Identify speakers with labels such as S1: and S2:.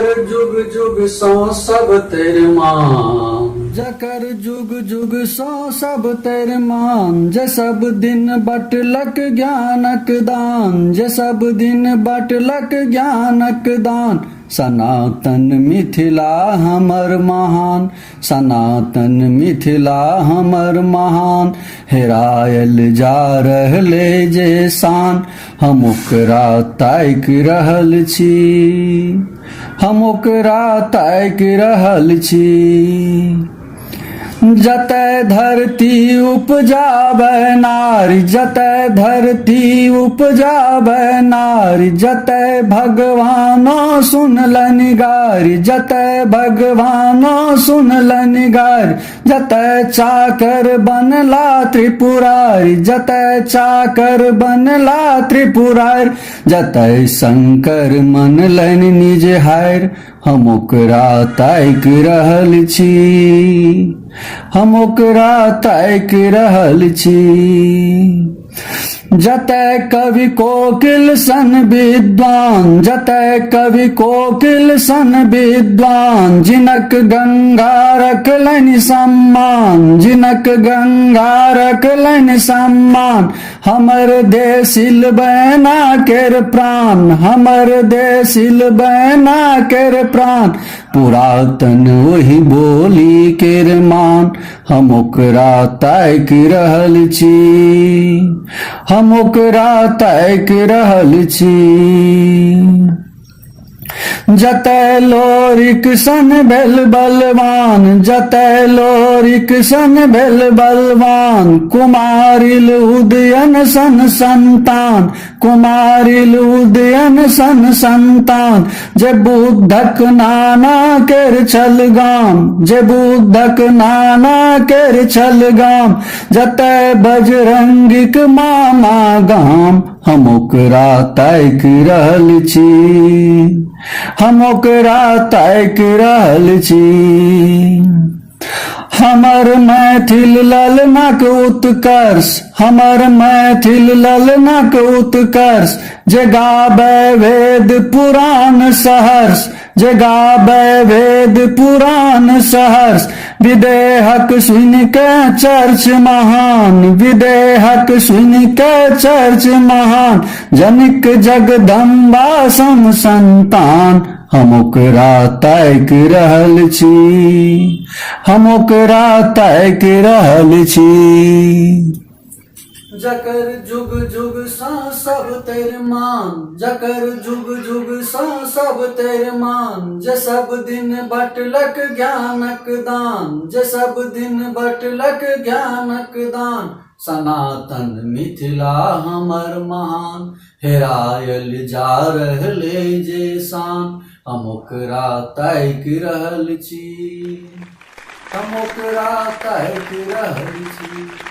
S1: जकर जुग जुग सो सब तेर मान,
S2: जकर जुग जुग सो सब तेर मान। जे सब दिन बटलक ज्ञानक दान, जे सब दिन बटलक ज्ञानक दान। सनातन मिथिला हमर महान, सनातन मिथिला हमर महान। हेरायल जा रहले जे शान, हम ओकरा ताकि रहल छी, हम ओकरा ताकि रहल छी। जतय धरती उपजाबै नारी, जतय धरती उपजाबै नारी। जतय भगवानो सुनलनि गारि, जतय भगवानो सुनलनि गारि। जतय चाकर बनला त्रिपुरारी, जतय चाकर बनला त्रिपुरारी। जतय शंकर मनलनि निज हारि, हम ओकरा ताकि रहल छी, हम ओकरा ताकि रहल छी। जतय कवि कोकिल सन विद्वान, जतय कवि कोकिल सन विद्वान। जिनक गंगा रखलनि सम्मान, जिनक गंगा रखलनि सम्मान। हमर देसिल बैना केर प्राण, हमर देसिल बैना केर प्राण। पुरातन वही बोली केर मान, हम ओकरा ताकि रहल छी, हम ओकरा ताकि रहल छी। जतय लोरिक सन भेल बलवान, जतय लोरिक सन भेल बलवान। कुमारिल उदयन सन संतान, कुमारिल उदयन सन संतान। जे बुद्धक नाना केर छल गाम, जे बुद्धक नाना केर छल गाम। जतय बजरंगीक मामा गाम, हम ओकरा ताकि रहल छी, हम ओकरा ताकि रहल छी। हमर मैथिल ललनक उत्कर्ष, हमर मैथिल ललनक उत्कर्ष। जे गाबै वेद पुराण सहर्ष, जे गाबै वेद पुराण सहर्ष। विदेहक सुनिके चर्च महान, विदेहक सुनिके चर्च महान। जनिक जगदम्बा सम संतान, हम ओकरा ताकि रहल छी, हम ओकरा ताकि रहल छी।
S1: जकर जुग जुग सा सब तेर मान, जकर जुग जुग सा सब तेर मान। जे सब दिन बटलक ज्ञानक दान, जे सब दिन बटलक ज्ञानक दान। सनातन मिथिला हमर महान, हेरायल जा रहले जे शान। हम ओकरा ताकि रहल छी, हम ओकरा ताकि रहल छी।